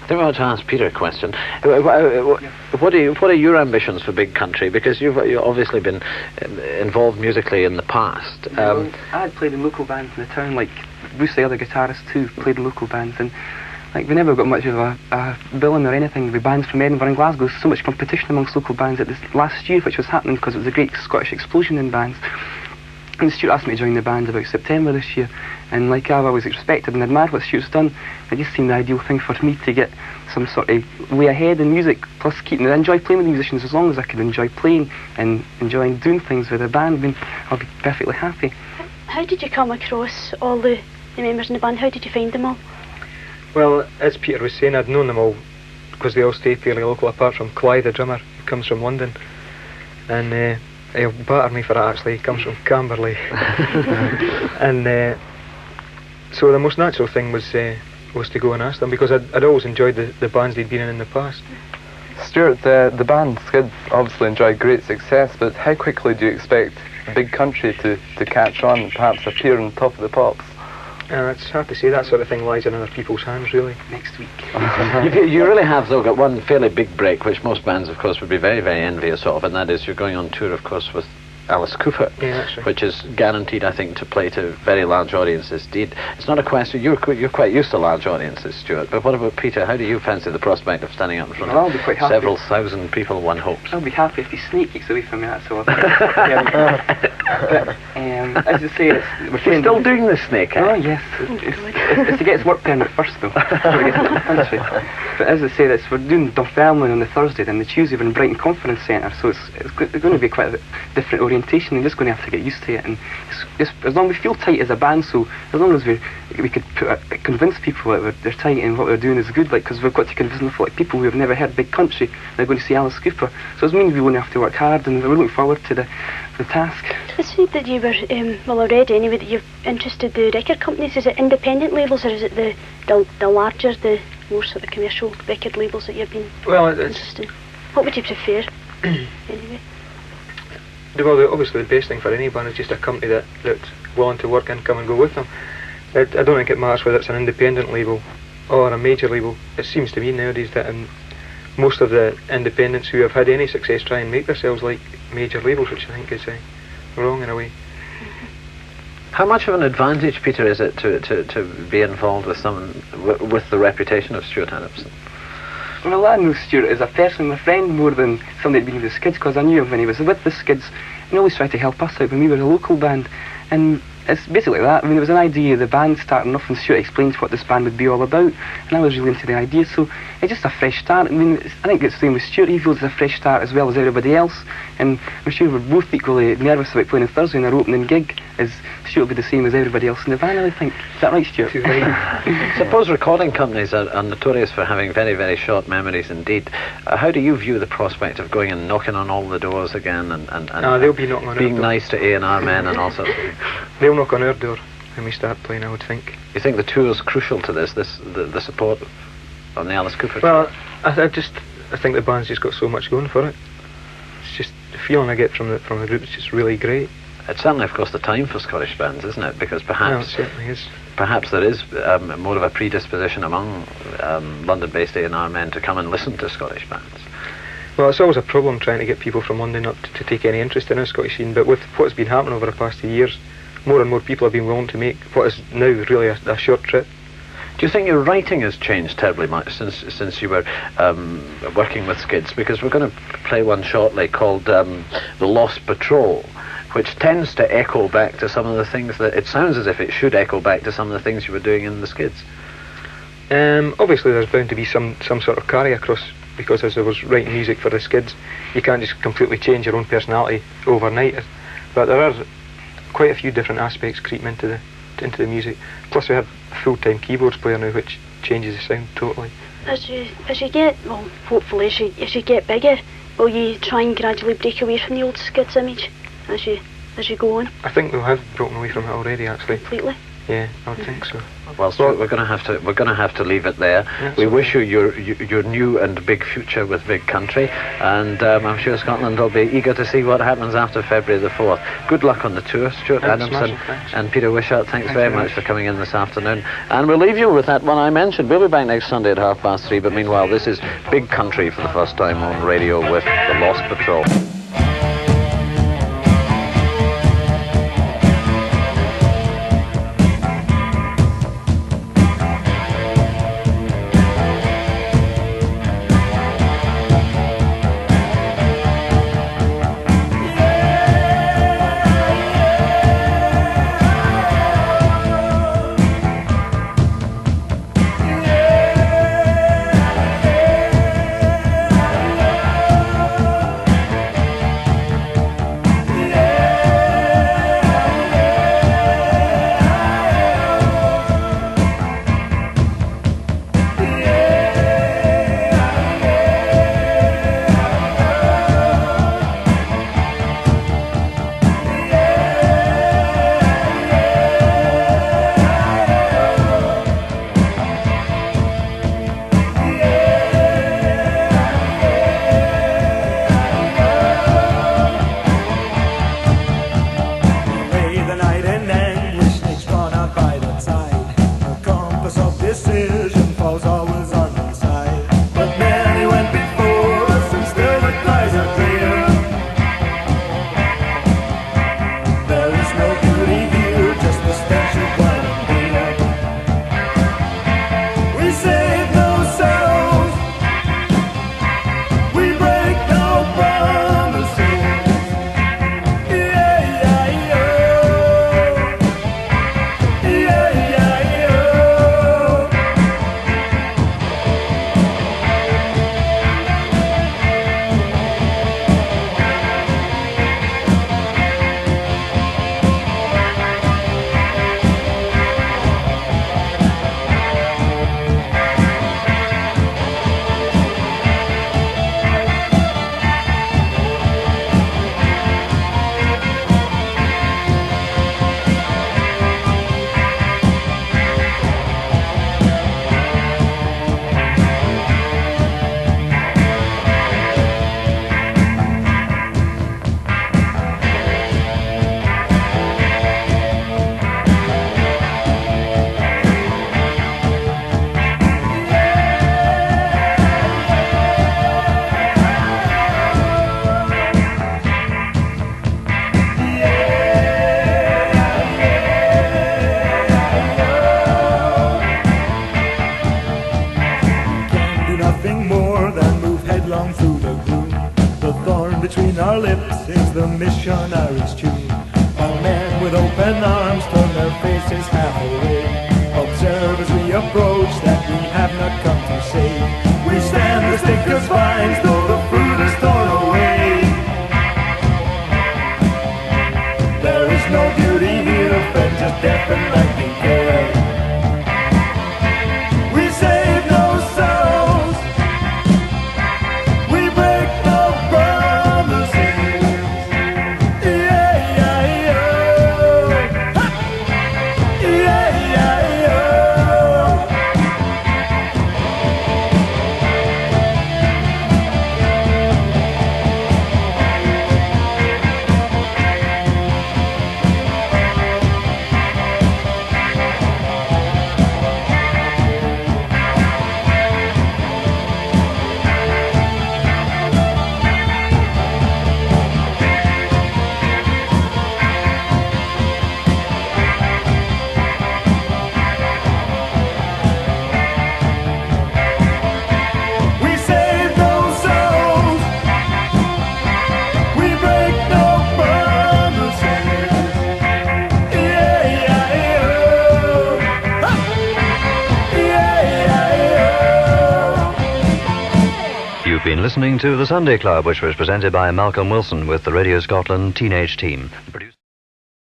I think we ought to ask Peter a question. What are your ambitions for Big Country? Because you've obviously been involved musically in the past. I had played in local bands in the town, like Bruce, the other guitarist too, played in local bands, and like we never got much of a billing or anything with bands from Edinburgh and Glasgow. So much competition amongst local bands at this last year, which was happening because it was a great Scottish explosion in bands. And Stuart asked me to join the band about September this year, and like I've always expected and admired what Stuart's done, it just seemed the ideal thing for me to get some sort of way ahead in music, plus keeping. I enjoy playing with musicians as long as I could enjoy playing and enjoying doing things with a band. I mean, I'll be perfectly happy. How did you come across all the members in the band? How did you find them all? Well, as Peter was saying, I'd known them all because they all stay fairly local, apart from Clive, the drummer, who comes from London, and he'll batter me for that actually. He comes from Camberley. And so the most natural thing was to go and ask them, because I'd always enjoyed the bands they'd been in the past. Stuart, the band Skids obviously enjoyed great success, but how quickly do you expect Big Country to catch on, perhaps appear on top of the pops? It's hard to say. That sort of thing lies in other people's hands, really. Next week. You really have, though, got one fairly big break, which most bands, of course, would be very, very envious of, and that is you're going on tour, of course, with Alice Cooper, yeah, that's right, which is guaranteed, I think, to play to very large audiences. It's not a question. You're quite used to large audiences, Stuart. But what about Peter? How do you fancy the prospect of standing up in front I'll be quite happy. Several thousand people? One hopes. I'll be happy if the snake keeps away from me. That's all. But as you say, we're still doing the snake. Oh yes, it's to get its work permit first, though. Before we get into the country. But as I say, we're doing Dunfermline on the Thursday, then the Tuesday we're in Brighton Conference Centre, so it's going to be quite a different orientation. You're just going to have to get used to it, and just as long as we feel tight as a band, so as long as we could convince people that they're tight and what we're doing is good, like, because we've got to convince them, like people who have never heard Big Country, they're going to see Alice Cooper, so it means we won't have to work hard, and we're looking forward to the task. It's said that you were, well, already anyway, that you've interested the record companies. Is it independent labels, or is it the larger, the more sort of commercial record labels that you've been interested in? What would you prefer, anyway? Well, obviously the best thing for any band is just a company that's willing to work and come and go with them. I don't think it matters whether it's an independent label or a major label. It seems to me nowadays that most of the independents who have had any success try and make themselves like major labels, which I think is wrong in a way. How much of an advantage, Peter, is it to be involved with someone with the reputation of Stuart Adamson? Well, I know Stuart as a person, a friend, more than somebody being with the Skids, because I knew him when he was with the Skids, and he always tried to help us out when we were a local band, and it's basically that. I mean, it was an idea of the band starting off, and Stuart explained what this band would be all about, and I was really into the idea, so it's just a fresh start. I mean, I think it's the same with Stuart. He feels it's a fresh start as well as everybody else, and I'm sure we're both equally nervous about playing on Thursday in our opening gig, as Stuart will be the same as everybody else in the band, I think. Is that right, Stuart? Suppose recording companies are notorious for having very, very short memories indeed. How do you view the prospect of going and knocking on all the doors again and they'll be knocking on being nice to A&R men and all sorts of things? They'll knock on our door when we start playing, I would think. You think the tour's crucial to this the support on the Alice Cooper? Well, I think the band's just got so much going for it. It's just the feeling I get from the group is just really great. It's certainly, of course, the time for Scottish bands, isn't it? Because perhaps it certainly is. Perhaps there is more of a predisposition among London-based A&R men to come and listen to Scottish bands. Well, it's always a problem trying to get people from London not to take any interest in our Scottish scene, but with what's been happening over the past few years, more and more people have been willing to make what is now really a short trip. Do you think your writing has changed terribly much since you were working with Skids? Because we're going to play one shortly called The Lost Patrol, which tends to echo back to some of the things that it sounds as if it should echo back to some of the things you were doing in the Skids. Obviously there's bound to be some sort of carry across, because as I was writing music for the Skids, you can't just completely change your own personality overnight, but there are quite a few different aspects creeping into the music. Plus we have a full-time keyboards player now, which changes the sound totally. As you get, well, hopefully as you get bigger, will you try and gradually break away from the old Skids image as you go on? I think we have broken away from it already, actually. Completely? Yeah, I think so. Well, Stuart, we're going to have to leave it there. We wish you your new and big future with Big Country, and I'm sure Scotland will be eager to see what happens after February the 4th. Good luck on the tour, Stuart Adamson and Peter Wishart. Thanks very much for coming in this afternoon, and we'll leave you with that one I mentioned. We'll be back next Sunday at 3:30. But meanwhile, this is Big Country for the first time on radio with the Lost Patrol. Between our lips is the missionary's tune. While men with open arms turn their faces half away. Observe as we approach that we have not come to save. We stand as thick as vines, though the fruit is torn away. There is no beauty here, friends, just death and lightning care. We save no souls, we break no promises. Been listening to The Sunday Club, which was presented by Malcolm Wilson with the Radio Scotland Teenage Team.